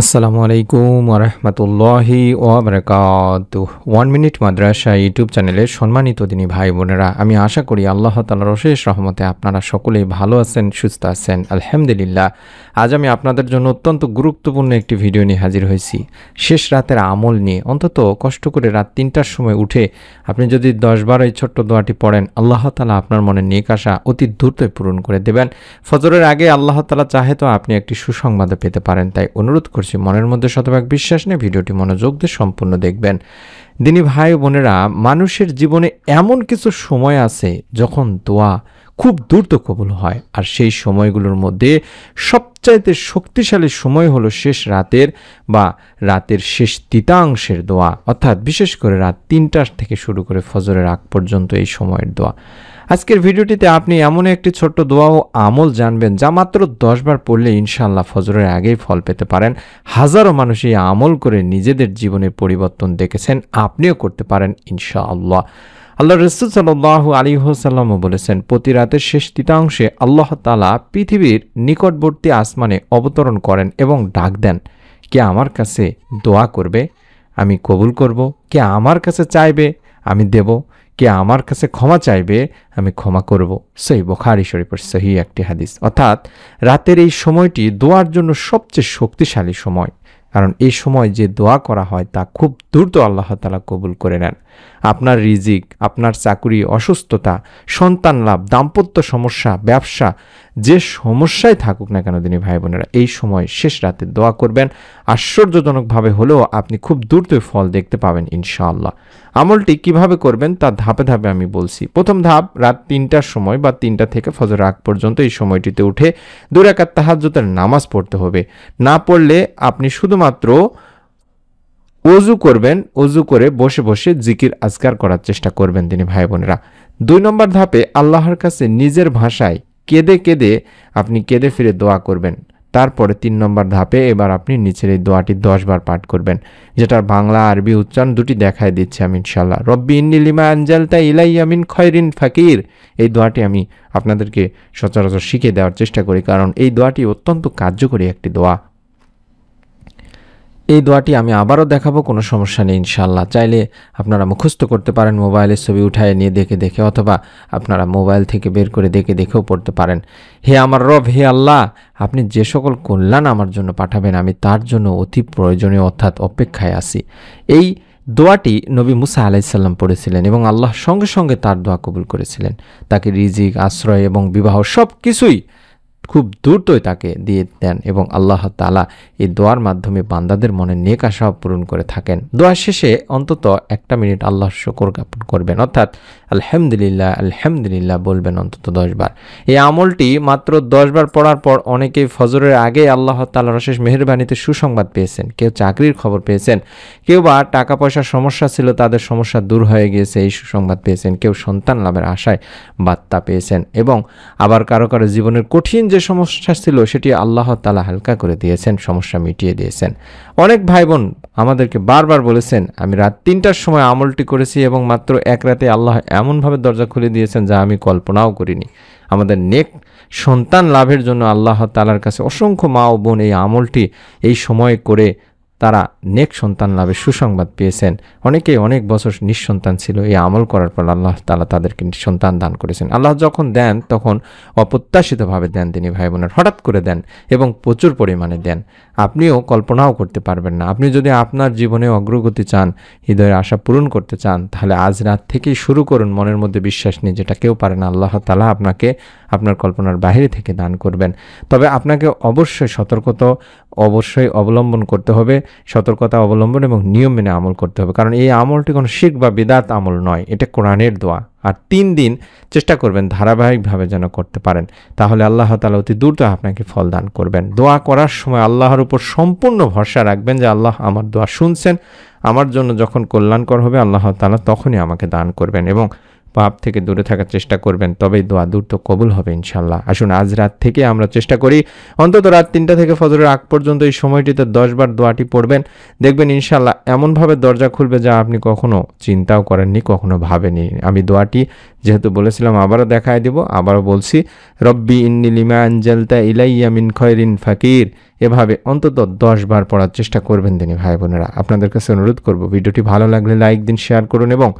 আসসালামু আলাইকুম ওরহমতুল্লাহি ওবরাকাতুহ। 1 মিনিট মাদ্রাসা ইউটিউব চ্যানেলের সম্মানিত দিনী ভাই বোনেরা, আমি আশা করি আল্লাহ তাআলার অশেষ রহমতে আপনারা সকলেই ভালো আছেন, সুস্থ আছেন। আলহামদুলিল্লাহ। আজ আমি আপনাদের জন্য অত্যন্ত গুরুত্বপূর্ণ একটি ভিডিও নিয়ে হাজির হয়েছি। শেষ রাতের আমল নিয়ে। অন্তত কষ্ট করে রাত 3টার সময় উঠে আপনি যদি 10 বার এই ছোট্ট দোয়াটি পড়েন, আল্লাহ তাআলা আপনার মনে নেক আশা অতি দ্রুতই পূরণ করে দেবেন। ফজরের আগে আল্লাহ তাআলা চাহে তো আপনি একটি সুসংবাদ পেতে পারেন। তাই অনুরোধ করছি, মনের মধ্যে শতভাগ বিশ্বাস নিয়ে ভিডিওটি মনোযোগ দিয়ে সম্পূর্ণ দেখবেন। দিনী ভাই বোনেরা, মানুষের জীবনে এমন কিছু সময় আছে যখন দোয়া খুব দ্রুত কবুল হয়, আর সেই সময়গুলোর মধ্যে সবচাইতে শক্তিশালী সময় হলো শেষ রাতের বা রাতের শেষ তৃতীয়াংশের দোয়া, অর্থাৎ বিশেষ করে রাত 3টা থেকে শুরু করে ফজরের আগ পর্যন্ত এই সময়ের দোয়া। আজকের ভিডিওটিতে আপনি এমন একটি ছোট্ট দোয়া ও আমল জানবেন যা মাত্র 10 বার পড়লে ইনশাআল্লাহ ফজরের আগেই ফল পেতে পারেন। হাজারো মানুষ এই আমল করে নিজেদের জীবনে পরিবর্তন দেখেছেন, আপনিও করতে পারেন ইনশাআল্লাহ। আল্লাহ রাসূল সাল্লাল্লাহু আলাইহি ওয়াসাল্লামও বলেছেন, প্রতি রাতের শেষ তৃতীয়াংশে আল্লাহ তাআলা পৃথিবীর নিকটবর্তী আসমানে অবতরণ করেন এবং ডাক দেন, কে আমার কাছে দোয়া করবে আমি কবুল করব, কে আমার কাছে চাইবে আমি দেব, কে আমার কাছে ক্ষমা চাইবে আমি ক্ষমা করব। সহিহ বুখারী শরীফের সহিহ একটি হাদিস। অর্থাৎ রাতের এই সময়টি দোয়ার জন্য সবচেয়ে শক্তিশালী সময়, কারণ এই সময় যে দোয়া করা হয় তা খুব দ্রুত আল্লাহ তাআলা কবুল করে নেন। আপনার রিজিক, আপনার চাকুরি, অসুস্থতা, সন্তান লাভ, দাম্পত্য সমস্যা, ব্যবসা, যে সমস্যায় থাকুক না কেন দিনী ভাই বোনেরা, এই সময় শেষ রাতে দোয়া করবেন। আশ্চর্যজনকভাবে হলেও আপনি খুব দ্রুতই ফল দেখতে পাবেন ইনশাআল্লাহ। আমলটি কিভাবে করবেন তা ধাপে ধাপে আমি বলছি। প্রথম ধাপ, রাত 3টার সময় বা 3টা থেকে ফজর আগ পর্যন্ত এই সময়টিতে উঠে 2 রাকাত তাহাজ্জুদের নামাজ পড়তে হবে। না পড়লে আপনি শুধুমাত্র ওযু করবেন, ওযু করে বসে বসে জিকির আজকার করার চেষ্টা করবেন দিনী ভাই বোনেরা। 2 নম্বর ধাপে আল্লাহর কাছে নিজের ভাষায় কেঁদে কেঁদে আপনি কেঁদে ফিরে দোয়া করবেন। তারপরে 3 নম্বর ধাপে এবার আপনি নিচের এই দোয়াটি 10 বার পাঠ করবেন, যেটার বাংলা আরবি উচ্চারণ দুটি দেখায় দিচ্ছি আমি ইনশাআল্লাহ। রব্বি ইন্নী লিমা আনজালতা ইলাইয়া মিন খয়রিন ফাকির। এই দোয়াটি আমি আপনাদেরকে সচরাচর শিখিয়ে দেওয়ার চেষ্টা করি, কারণ এই দোয়াটি অত্যন্ত কার্যকরী একটি দোয়া। এই দোয়াটি আমি আবারও দেখাবো, কোনো সমস্যা নেই ইনশাআল্লাহ। চাইলে আপনারা মুখস্থ করতে পারেন, মোবাইলের ছবি উঠায় নিয়ে দেখে দেখে, অথবা আপনারা মোবাইল থেকে বের করে দেখে দেখেও পড়তে পারেন। হে আমার রব, হে আল্লাহ, আপনি যে সকল কল্যাণ আমার জন্য পাঠাবেন আমি তার জন্য অতি প্রয়োজনীয় অর্থাৎ অপেক্ষায় আছি। এই দোয়াটি নবী মুসা আলাইহিস সালাম পড়েছিলেন এবং আল্লাহ সঙ্গে সঙ্গে তার দোয়া কবুল করেছিলেন। তাকে রিজিক, আশ্রয় এবং বিবাহ সব কিছুই খুব দ্রুতই তাকে দিয়ে দেন এবং আল্লাহ তাআলা এই দোয়ার মাধ্যমে বান্দাদের মনে নেক আশা পূরণ করে থাকেন। দোয়া শেষে অন্তত 1 মিনিট আল্লাহর শুকর জ্ঞাপন করবেন, অর্থাৎ আলহামদুলিল্লাহ আলহামদুলিল্লাহ বলবেন অন্তত 10 বার। এই আমলটি মাত্র 10 বার পড়ার পর অনেকেই ফজরের আগে আল্লাহ তাআলার অশেষ মেহেরবানিতে সুসংবাদ পেয়েছেন। কেউ চাকরির খবর পেয়েছেন, কেউ বা টাকা পয়সার সমস্যা ছিল তাদের সমস্যা দূর হয়ে গিয়েছে, এই সুসংবাদ পেয়েছেন। কেউ সন্তান লাভের আশায় বার্তা পেয়েছেন, এবং আবার কারো কারো জীবনের কঠিন যে সমস্যা ছিল সেটি আল্লাহ তাআলা হালকা করে দিয়েছেন, সমস্যা মিটিয়ে দিয়েছেন। অনেক ভাই বোন আমাদেরকে বারবার বলেছেন, আমি রাত 3টার সময় আমলটি করেছি এবং মাত্র 1 রাতে আল্লাহ এমনভাবে দরজা খুলে দিয়েছেন যা আমি কল্পনাও করিনি। আমাদের নেক সন্তান লাভের জন্য আল্লাহ তাআলার কাছে অসংখ্য মা ও বোন এই আমলটি এই সময় করে তারা নেক সন্তান লাভের সুসংবাদ পেয়েছেন। অনেকেই অনেক বছর নিঃসন্তান ছিল, এই আমল করার পর আল্লাহ তাআলা তাদেরকে সন্তান দান করেছেন। আল্লাহ যখন দেন তখন অপ্রত্যাশিতভাবে দেন তিনি ভাই বোনের, হঠাৎ করে দেন এবং প্রচুর পরিমাণে দেন, আপনিও কল্পনাও করতে পারবেন না। আপনি যদি আপনার জীবনে অগ্রগতি চান, হৃদয়ের আশা পূরণ করতে চান, তাহলে আজ রাত থেকেই শুরু করুন মনের মধ্যে বিশ্বাস নিয়ে, যেটা কেউ পারে না। আল্লাহ তাআলা আপনাকে আপনার কল্পনার বাইরে থেকে দান করবেন। তবে আপনাকে অবশ্যই অবলম্বন করতে হবে, সতর্কতা অবলম্বন এবং নিয়ম মেনে আমল করতে হবে, কারণ এই আমলটি কোনো শিরক বা বিদআত আমল নয়, এটা কোরআনের দোয়া। আর 3 দিন চেষ্টা করবেন ধারাবাহিকভাবে যেন করতে পারেন, তাহলে আল্লাহ তাআলা অতি দ্রুত আপনাকে ফল দান করবেন। দোয়া করার সময় আল্লাহর উপর সম্পূর্ণ ভরসা রাখবেন যে আল্লাহ আমার দোয়া শুনছেন, আমার জন্য যখন কল্যাণকর হবে আল্লাহ তাআলা তখনই আমাকে দান করবেন, এবং পাপ থেকে দূরে থাকার চেষ্টা করবেন, তবেই দোয়া দ্রুত কবুল হবে ইনশাল্লাহ। আসুন আজ রাত থেকে আমরা চেষ্টা করি অন্তত রাত 3টা থেকে ফজরের আগ পর্যন্ত এই সময়টিতে 10 বার দোয়াটি পড়বেন। দেখবেন ইনশাল্লাহ এমনভাবে দরজা খুলবে যা আপনি কখনো চিন্তাও করেননি, কখনো ভাবেনি। আমি দোয়াটি যেহেতু বলেছিলাম আবারও দেখায় দিব, আবারও বলছি, রব্বি ইন্নি লিমা আনজালতা ইলাইয়া মিন খয়রিন ফাকির। এভাবে অন্তত 10 বার পড়ার চেষ্টা করবেন দিনী ভাই বোনেরা। আপনাদের কাছে অনুরোধ করব, ভিডিওটি ভালো লাগলে লাইক দিন, শেয়ার করুন এবং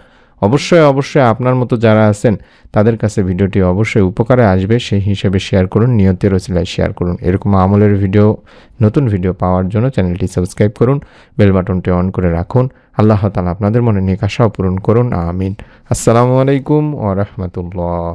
অবশ্যই আপনার মতো যারা আছেন তাদের কাছে ভিডিওটি অবশ্যই উপকারে আসবে সেই হিসেবে শেয়ার করুন, নিয়তের ওসিলায় শেয়ার করুন। এরকম আমলের ভিডিও, নতুন ভিডিও পাওয়ার জন্য চ্যানেলটি সাবস্ক্রাইব করুন, বেল বাটনটি অন করে রাখুন। আল্লাহ তাআলা আপনাদের মনে নেক আশাও পূরণ করুন, আমিন। আসসালামু আলাইকুম ওয়া রাহমাতুল্লাহ।